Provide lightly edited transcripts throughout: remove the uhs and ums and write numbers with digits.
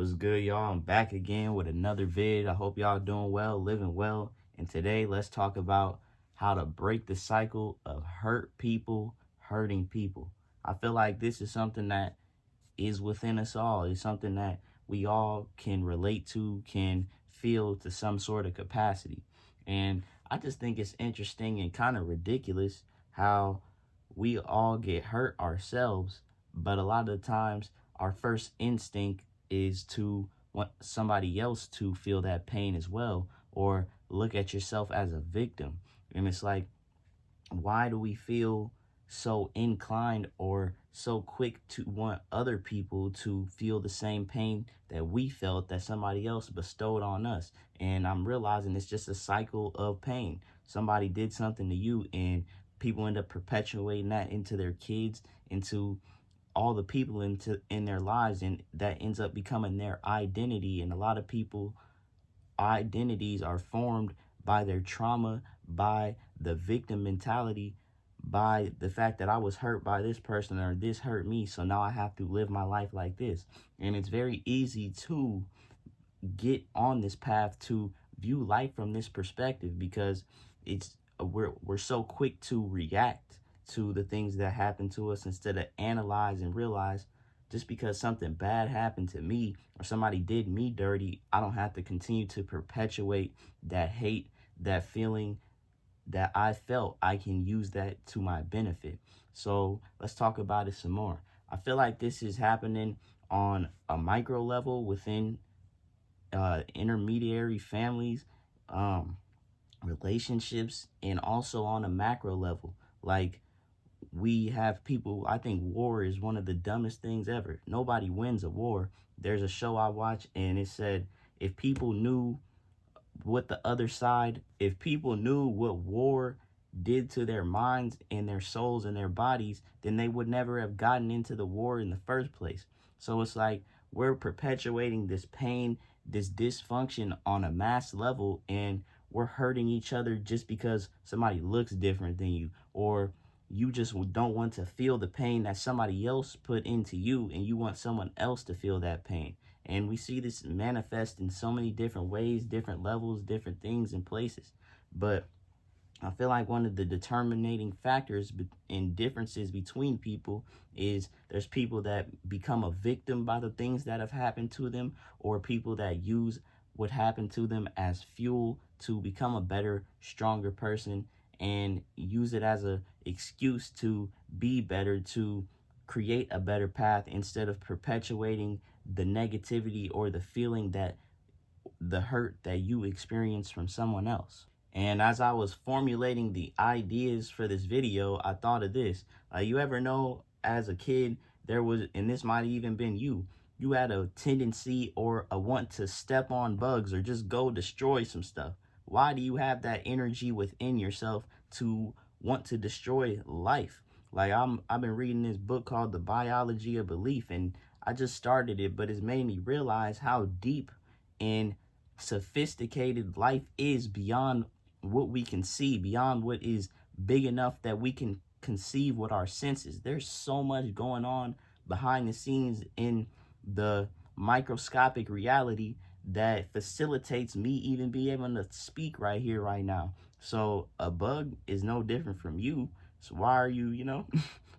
What's good, y'all? I'm back again with another vid. I hope y'all doing well, living well. And today, let's talk about how to break the cycle of hurt people hurting people. I feel like this is something that is within us all. It's something that we all can relate to, can feel to some sort of capacity. And I just think it's interesting and kind of ridiculous how we all get hurt ourselves, but a lot of the times our first instinct is to want somebody else to feel that pain as well, or look at yourself as a victim. And it's like, why do we feel so inclined or so quick to want other people to feel the same pain that we felt that somebody else bestowed on us? And I'm realizing it's just a cycle of pain. Somebody did something to you, and people end up perpetuating that into their kids, into all the people in their lives, and that ends up becoming their identity. And a lot of people identities are formed by their trauma, by the victim mentality, by the fact that I was hurt by this person or this hurt me, so now I have to live my life like this. And it's very easy to get on this path to view life from this perspective, because it's we're so quick to react to the things that happen to us instead of analyze and realize, just because something bad happened to me or somebody did me dirty, I don't have to continue to perpetuate that hate, that feeling that I felt. I can use that to my benefit. So let's talk about it some more. I feel like this is happening on a micro level within intermediary families, um, relationships, and also on a macro level. Like, we have people, I think war is one of the dumbest things ever. Nobody wins a war. There's a show I watch, and it said, if people knew what the other side, if people knew what war did to their minds and their souls and their bodies, then they would never have gotten into the war in the first place. So it's like we're perpetuating this pain, this dysfunction on a mass level, and we're hurting each other just because somebody looks different than you, or you just don't want to feel the pain that somebody else put into you, and you want someone else to feel that pain. And we see this manifest in so many different ways, different levels, different things and places. But I feel like one of the determining factors in differences between people is there's people that become a victim by the things that have happened to them, or people that use what happened to them as fuel to become a better, stronger person, and use it as a excuse to be better, to create a better path, instead of perpetuating the negativity or the feeling that the hurt that you experience from someone else. And as I was formulating the ideas for this video, I thought of this. You ever know, as a kid, there was, and this might have even been you had a tendency or a want to step on bugs or just go destroy some stuff. Why do you have that energy within yourself to want to destroy life? Like, I've been reading this book called The Biology of Belief, and I just started it, but it's made me realize how deep and sophisticated life is beyond what we can see, beyond what is big enough that we can conceive with our senses. There's so much going on behind the scenes in the microscopic reality that facilitates me even be able to speak right here, right now. So a bug is no different from you. So why are you?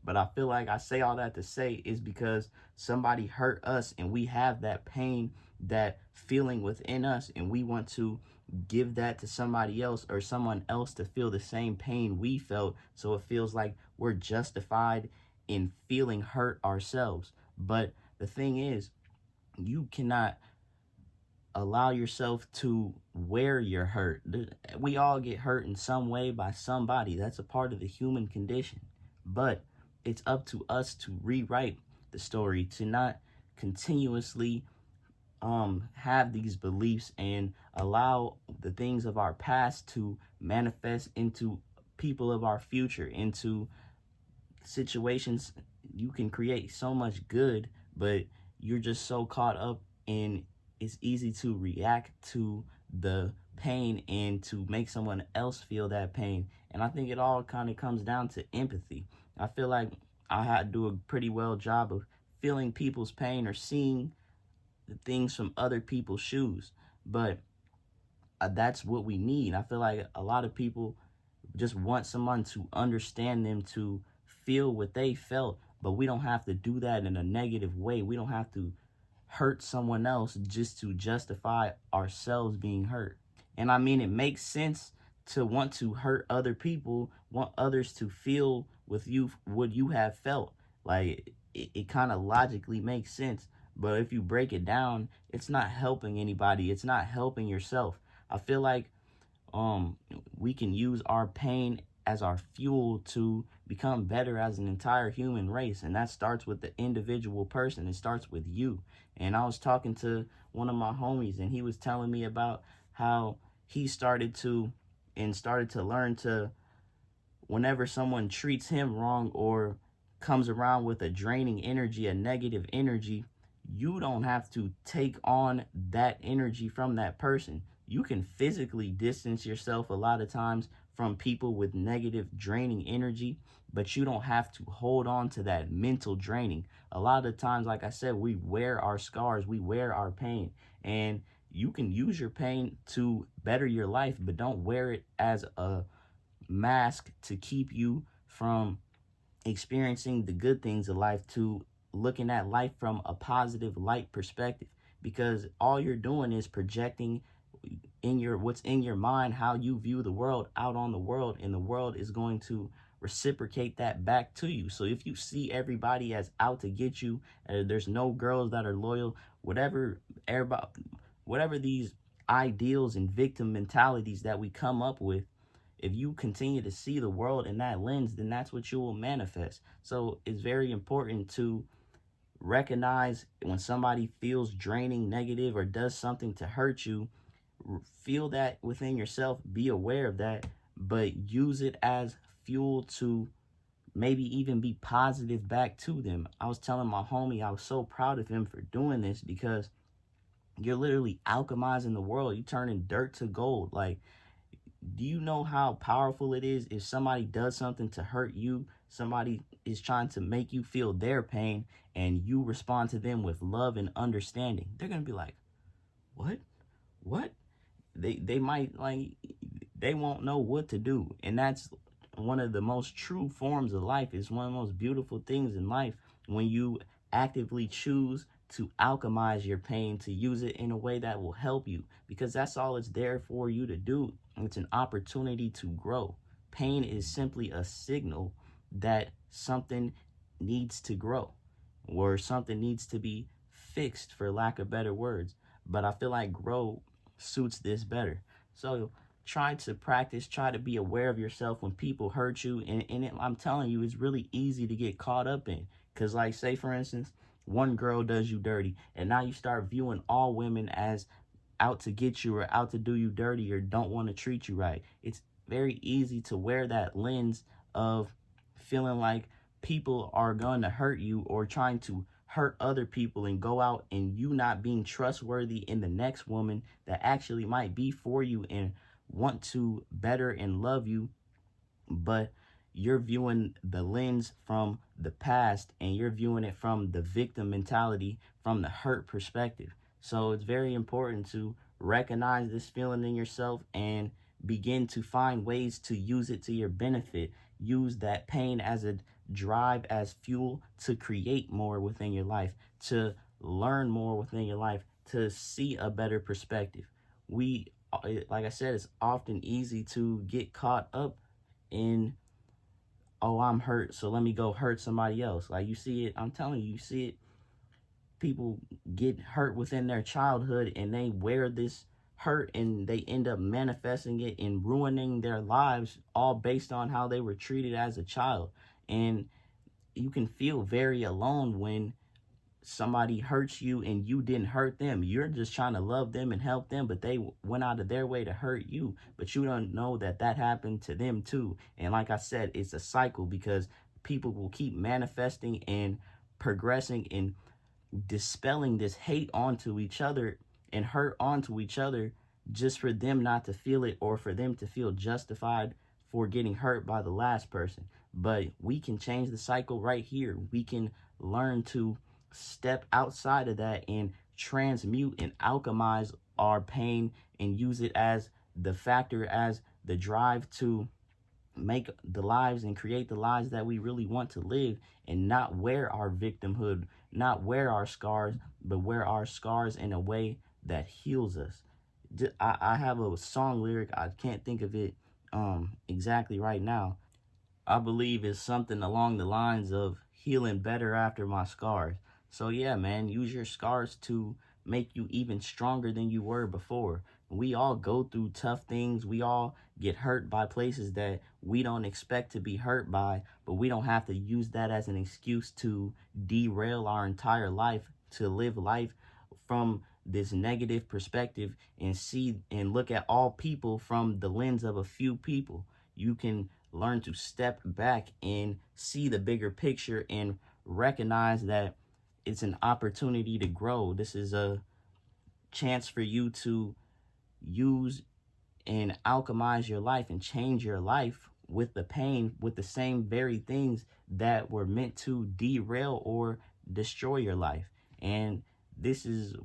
But I feel like I say all that to say is because somebody hurt us, and we have that pain, that feeling within us, and we want to give that to somebody else, or someone else to feel the same pain we felt, so it feels like we're justified in feeling hurt ourselves. But the thing is, you cannot allow yourself to wear your hurt. We all get hurt in some way by somebody. That's a part of the human condition. But it's up to us to rewrite the story, to not continuously have these beliefs and allow the things of our past to manifest into people of our future, into situations. You can create so much good, but you're just so caught up in, it's easy to react to the pain and to make someone else feel that pain. And I think it all kind of comes down to empathy. I feel like I had to do a pretty well job of feeling people's pain, or seeing things from other people's shoes. But that's what we need. I feel like a lot of people just want someone to understand them, to feel what they felt, but we don't have to do that in a negative way. We don't have to hurt someone else just to justify ourselves being hurt. And I mean, it makes sense to want to hurt other people, want others to feel with you what you have felt. Like it kind of logically makes sense. But if you break it down, it's not helping anybody. It's not helping yourself. I feel like um we can use our pain as our fuel to become better as an entire human race, and that starts with the individual person. It starts with you. And I was talking to one of my homies, and he was telling me about how he started to learn to, whenever someone treats him wrong or comes around with a draining energy, a negative energy, you don't have to take on that energy from that person. You can physically distance yourself a lot of times from people with negative, draining energy, but you don't have to hold on to that mental draining. A lot of times, like I said, we wear our scars, we wear our pain, and you can use your pain to better your life, but don't wear it as a mask to keep you from experiencing the good things of life, to looking at life from a positive light perspective, because all you're doing is projecting in your what's in your mind, how you view the world out on the world, and the world is going to reciprocate that back to you. So if you see everybody as out to get you, there's no girls that are loyal, everybody, whatever these ideals and victim mentalities that we come up with, if you continue to see the world in that lens, then that's what you will manifest. So it's very important to recognize when somebody feels draining, negative, or does something to hurt you. Feel that within yourself, be aware of that, but use it as fuel to maybe even be positive back to them. I was telling my homie I was so proud of him for doing this, because you're literally alchemizing the world. You turning dirt to gold. Like, do you know how powerful it is if somebody does something to hurt you? Somebody is trying to make you feel their pain, and you respond to them with love and understanding. They're going to be like, what? What? They might, like, they won't know what to do. And that's one of the most true forms of life. It's one of the most beautiful things in life, when you actively choose to alchemize your pain, to use it in a way that will help you, because that's all it's there for you to do. It's an opportunity to grow. Pain is simply a signal that something needs to grow, or something needs to be fixed, for lack of better words. But I feel like grow suits this better. So try to practice, try to be aware of yourself when people hurt you. And I'm telling you, it's really easy to get caught up in. Because, like, say, for instance, one girl does you dirty, and now you start viewing all women as out to get you, or out to do you dirty, or don't want to treat you right. It's very easy to wear that lens of feeling like people are going to hurt you, or trying to hurt other people, and go out and you not being trustworthy in the next woman that actually might be for you and want to better and love you, but you're viewing the lens from the past, and you're viewing it from the victim mentality, from the hurt perspective. So it's very important to recognize this feeling in yourself and begin to find ways to use it to your benefit. Use that pain as a drive, as fuel to create more within your life, to learn more within your life, to see a better perspective. Like I said, it's often easy to get caught up in, oh, I'm hurt, so let me go hurt somebody else. Like, you see it, I'm telling you, you see it. People get hurt within their childhood, and they wear this hurt, and they end up manifesting it and ruining their lives, all based on how they were treated as a child. And you can feel very alone when somebody hurts you and you didn't hurt them. You're just trying to love them and help them, but they went out of their way to hurt you. But you don't know that that happened to them too. And like I said, it's a cycle, because people will keep manifesting and progressing and dispelling this hate onto each other and hurt onto each other, just for them not to feel it, or for them to feel justified for getting hurt by the last person. But we can change the cycle right here. We can learn to step outside of that and transmute and alchemize our pain and use it as the factor, as the drive to make the lives and create the lives that we really want to live, and not wear our victimhood, not wear our scars, but wear our scars in a way that heals us. I have a song lyric, I can't think of it exactly right now. I believe it's something along the lines of healing better after my scars. So yeah, man, use your scars to make you even stronger than you were before. We all go through tough things. We all get hurt by places that we don't expect to be hurt by, but we don't have to use that as an excuse to derail our entire life, to live life from this negative perspective and see and look at all people from the lens of a few people. You can learn to step back and see the bigger picture and recognize that it's an opportunity to grow. This is a chance for you to use and alchemize your life and change your life with the pain, with the same very things that were meant to derail or destroy your life. And this is,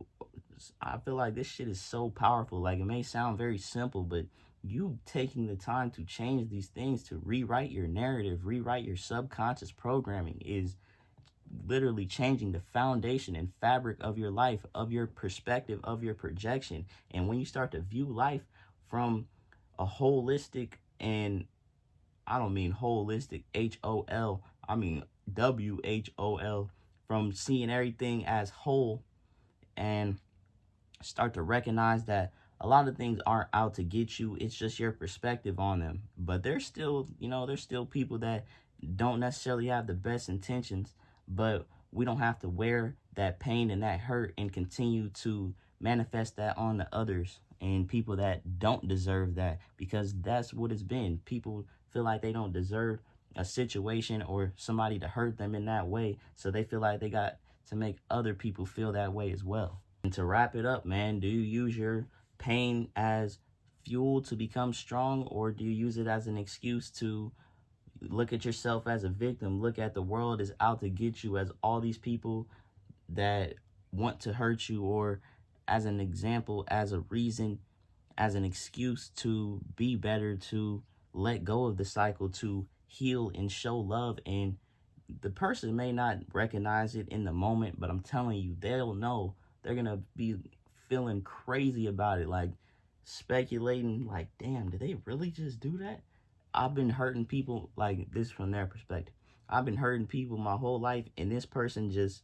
I feel like this shit is so powerful. Like, it may sound very simple, but you taking the time to change these things, to rewrite your narrative, rewrite your subconscious programming, is literally changing the foundation and fabric of your life, of your perspective, of your projection. And when you start to view life from a holistic, and I don't mean holistic HOL, I mean WHOL, from seeing everything as whole, and start to recognize that a lot of things aren't out to get you. It's just your perspective on them. But there's still, there's still people that don't necessarily have the best intentions, but we don't have to wear that pain and that hurt and continue to manifest that on the others and people that don't deserve that, because that's what it's been. People feel like they don't deserve a situation or somebody to hurt them in that way, so they feel like they got to make other people feel that way as well. And to wrap it up, man, do you use your pain as fuel to become strong, or do you use it as an excuse to look at yourself as a victim, look at the world as out to get you, as all these people that want to hurt you, or as an example, as a reason, as an excuse to be better, to let go of the cycle, to heal and show love? And the person may not recognize it in the moment, but I'm telling you, they'll know. They're going to be feeling crazy about it, like speculating, like, damn, did they really just do that? I've been hurting people like this from their perspective. I've been hurting people my whole life, and this person just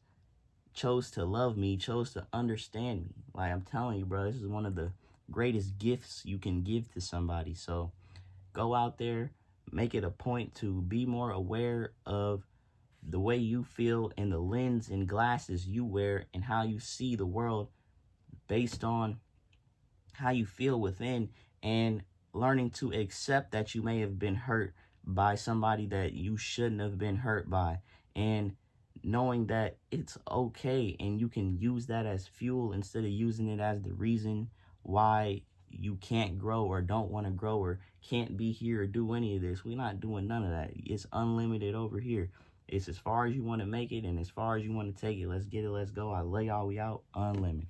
chose to love me, chose to understand me. Like, I'm telling you, bro, this is one of the greatest gifts you can give to somebody. So go out there, make it a point to be more aware of the way you feel and the lens and glasses you wear and how you see the world based on how you feel within, and learning to accept that you may have been hurt by somebody that you shouldn't have been hurt by, and knowing that it's okay and you can use that as fuel instead of using it as the reason why you can't grow or don't want to grow or can't be here or do any of this. We're not doing none of that. It's unlimited over here. It's as far as you want to make it and as far as you want to take it. Let's get it. Let's go. I lay all we out. Unlimited.